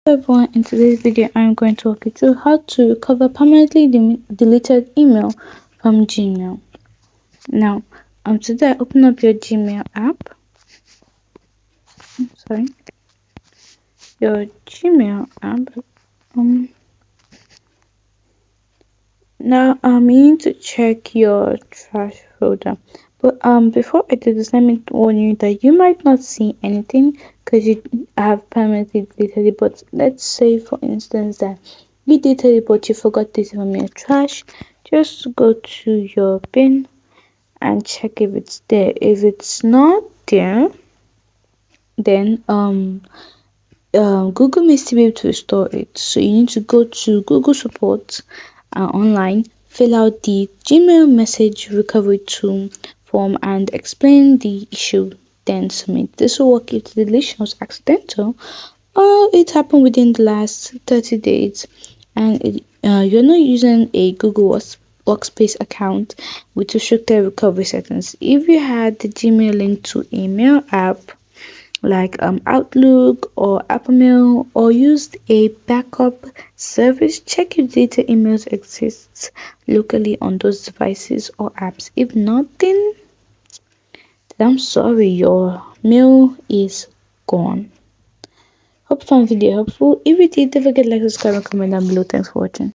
Hello everyone, in today's video I'm going to walk you through how to recover permanently deleted email from Gmail. Now, today open up your Gmail app. Sorry, your Gmail app. Now you need to check your trash folder. But before I do this, let me warn you that you might not see anything because you have permanently deleted it. But let's say, for instance, that you deleted it but you forgot this from your trash. Just go to your bin and check if it's there. If it's not there, then Google may still be able to restore it. So you need to go to Google support online, fill out the Gmail message recovery tool form and explain the issue, then submit. This will work if the deletion was accidental or it happened within the last 30 days and you're not using a Google Workspace account with restricted recovery settings. If you had the Gmail link to a mail app like Outlook or Apple Mail or used a backup service, check if data emails exist locally on those devices or apps. If nothing, then I'm sorry, your mail is gone. Hope you found the video helpful. If you did, don't forget to like, subscribe, and comment down below. Thanks for watching.